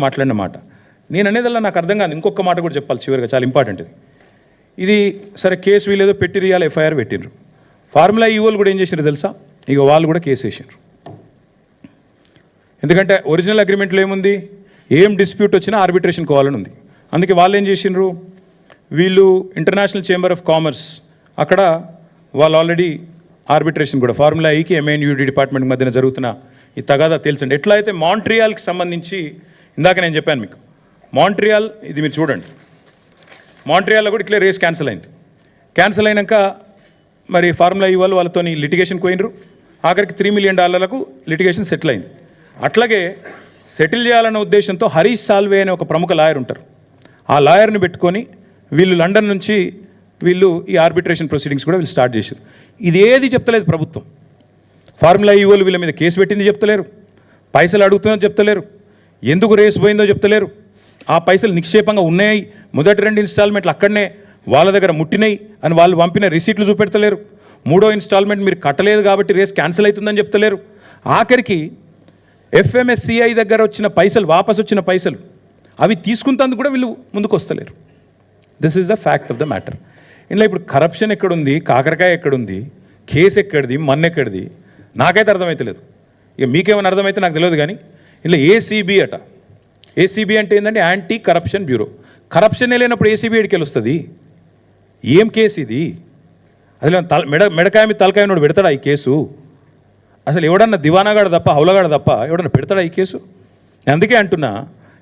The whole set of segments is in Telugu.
మాట్లాడిన మాట నేను అనేదల్లా నాకు అర్థం కాదు. ఇంకొక మాట కూడా చెప్పాలి చివరిగా, చాలా ఇంపార్టెంట్ ఇది. సరే కేసు వీలేదో పెట్టిరియాలి, ఎఫ్ఐఆర్ పెట్టిండ్రు. ఫార్ములా ఈ వాళ్ళు కూడా ఏం చేసినారు తెలుసా? ఇక వాళ్ళు కూడా కేసు వేసారు. ఎందుకంటే ఒరిజినల్ అగ్రిమెంట్లో ఏముంది, ఏం డిస్ప్యూట్ వచ్చినా ఆర్బిట్రేషన్ కావాలని ఉంది. అందుకే వాళ్ళు ఏం చేసిండ్రు, వీళ్ళు ఇంటర్నేషనల్ చేంబర్ ఆఫ్ కామర్స్ అక్కడ వాళ్ళు ఆల్రెడీ ఆర్బిట్రేషన్ కూడా ఫార్ములా ఈకి ఎంఎన్యూడి డిపార్ట్మెంట్ మధ్యన జరుగుతున్న ఈ తగాదా తేల్చండి. ఎట్లా అయితే మాంట్రియాల్కి సంబంధించి ఇందాక నేను చెప్పాను మీకు, మాంట్రియాల్ ఇది మీరు చూడండి, మాంట్రియాల్లో కూడా ఇట్లే రేస్ క్యాన్సిల్ అయింది. క్యాన్సిల్ అయినాక మరి ఫార్ములా ఈ వాళ్ళు వాళ్ళతో లిటిగేషన్కి పోయినరు. ఆఖరికి $3 million లిటిగేషన్ సెటిల్ అయింది. అట్లాగే సెటిల్ చేయాలన్న ఉద్దేశంతో హరీష్ సాల్వే అనే ఒక ప్రముఖ లాయర్ ఉంటారు. ఆ లాయర్ని పెట్టుకొని వీళ్ళు లండన్ నుంచి వీళ్ళు ఈ ఆర్బిట్రేషన్ ప్రొసీడింగ్స్ కూడా వీళ్ళు స్టార్ట్ చేశారు. ఇది ఏది చెప్తలేదు ప్రభుత్వం. ఫార్ములా ఈ వాళ్ళు వీళ్ళ మీద కేసు పెట్టింది చెప్తలేరు, పైసలు అడుగుతుందో చెప్తలేరు, ఎందుకు రేసు పోయిందో చెప్తలేరు, ఆ పైసలు నిక్షేపంగా ఉన్నాయి, మొదటి 2 ఇన్స్టాల్మెంట్లు అక్కడనే వాళ్ళ దగ్గర ముట్టినాయి అని వాళ్ళు పంపిన రిసీట్లు చూపెడతలేరు, 3వ ఇన్స్టాల్మెంట్ మీరు కట్టలేదు కాబట్టి రేస్ క్యాన్సిల్ అవుతుందని చెప్తలేరు. ఆఖరికి FMSCI దగ్గర వచ్చిన పైసలు, వాపసు వచ్చిన పైసలు అవి తీసుకుంటందుకు కూడా వీళ్ళు ముందుకు వస్తలేరు. This is the fact of the matter. ఇందులో ఇప్పుడు కరప్షన్ ఎక్కడుంది, కాకరకాయ ఎక్కడుంది, కేసు ఎక్కడిది, ఎక్కడిది నాకైతే అర్థమవుతలేదు. ఇక మీకేమైనా అర్థమైతే నాకు తెలియదు. కానీ ఇందులో ACB అట. ACB అంటే ఏంటంటే యాంటీ కరప్షన్ బ్యూరో. కరప్షన్ లేనప్పుడు ACB ఎడికి వస్తుంది? ఏం కేసు ఇది? అసలు మెడకాయ మీద తలకాయ నోడు పెడతాడా ఈ కేసు? అసలు ఎవడన్నా దివానాగాడు తప్ప, హౌలగాడు తప్ప ఎవడన్నా పెడతాడా ఈ కేసు? నేను అందుకే అంటున్నా,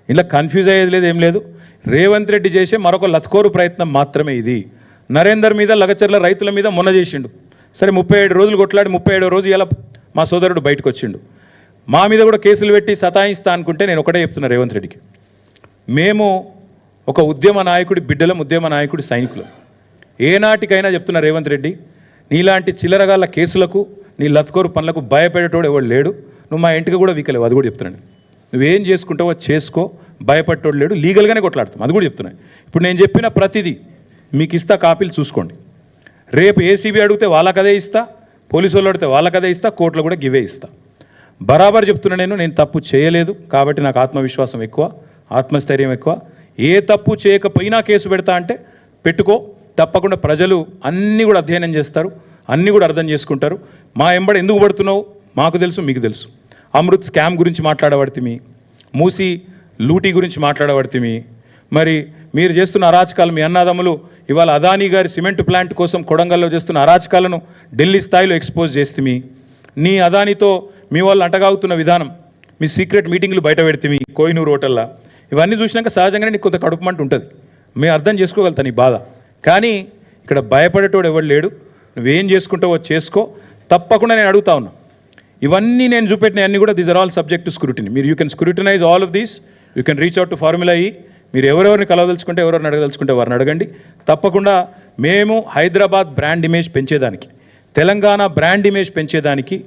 ఇలా కన్ఫ్యూజ్ అయ్యేది లేదు, ఏం లేదు. రేవంత్ రెడ్డి చేసే మరొక లస్కోరు ప్రయత్నం మాత్రమే ఇది. నరేందర్ మీద, లగచర్ల రైతుల మీద మొన్న చేసిండు. సరే 37 రోజులు కొట్లాడి 37వ రోజు ఇలా మా సోదరుడు బయటకు వచ్చిండు. మా మీద కూడా కేసులు పెట్టి సతాయిస్తా అనుకుంటే నేను ఒకటే చెప్తున్నా రేవంత్ రెడ్డికి, మేము ఒక ఉద్యమ నాయకుడి బిడ్డలం, ఉద్యమ నాయకుడి సైనికులం. ఏనాటికైనా చెప్తున్నా రేవంత్ రెడ్డి, నీలాంటి చిల్లరగాళ్ళ కేసులకు, నీ లత్కోరు పనులకు భయపడేటోడు ఎవడు లేడు. నువ్వు మా ఇంటికి కూడా వీకలేవు, అది కూడా చెప్తున్నాను. నువ్వేం చేసుకుంటావో చేసుకో, భయపడేటోడు లేడు, లీగల్గానే కొట్లాడతాం, అది కూడా చెప్తున్నాను. ఇప్పుడు నేను చెప్పిన ప్రతిదీ మీకు ఇస్తా, కాపీలు చూసుకోండి. రేపు ACB అడిగితే వాళ్ళకదే ఇస్తా, పోలీసు వాళ్ళు అడిగితే వాళ్ళకదే ఇస్తా, కోర్టులో కూడా గివే ఇస్తా. బరాబర్ చెప్తున్నా, నేను తప్పు చేయలేదు కాబట్టి నాకు ఆత్మవిశ్వాసం ఎక్కువ, ఆత్మస్థైర్యం ఎక్కువ. ఏ తప్పు చేయకపోయినా కేసు పెడతా అంటే పెట్టుకో, తప్పకుండా ప్రజలు అన్నీ కూడా అధ్యయనం చేస్తారు, అన్నీ కూడా అర్థం చేసుకుంటారు. మా ఎంబడి ఎందుకు పడుతున్నావు మాకు తెలుసు, మీకు తెలుసు. అమృత్ స్కామ్ గురించి మాట్లాడబడితిమి, మూసి లూటీ గురించి మాట్లాడబడితిమి. మరి మీరు చేస్తున్న అరాచకాలు, మీ అన్నదమ్ములు ఇవాళ అదానీ గారి సిమెంట్ ప్లాంట్ కోసం కొడంగల్లో చేస్తున్న అరాచకాలను ఢిల్లీ స్థాయిలో ఎక్స్పోజ్ చేస్తుమి. నీ అదానీతో మీ వాళ్ళు అంటగాగుతున్న విధానం, మీ సీక్రెట్ మీటింగ్లు బయట పెడితిమి కోహినూరు హోటల్లో. ఇవన్నీ చూసినాక సహజంగానే నీకు కొంత కడుపుమంట ఉంటుంది. మేము అర్థం చేసుకోగలుగుతాను నీ బాధ. కానీ ఇక్కడ భయపడేటోడు ఎవడు లేడు. నువ్వేం చేసుకుంటావో చేసుకో, తప్పకుండా నేను అడుగుతా ఉన్నా. ఇవన్నీ నేను చూపెట్టిన అన్నీ కూడా these are all subject to scrutiny. మీరు you can scrutinize all of these, you can reach out to formula E. మీరు ఎవరెవరిని కలవదలుచుకుంటే, ఎవరెవరిని అడగదలుచుకుంటే వారిని అడగండి. తప్పకుండా మేము హైదరాబాద్ బ్రాండ్ ఇమేజ్ పెంచేదానికి, తెలంగాణ బ్రాండ్ ఇమేజ్ పెంచేదానికి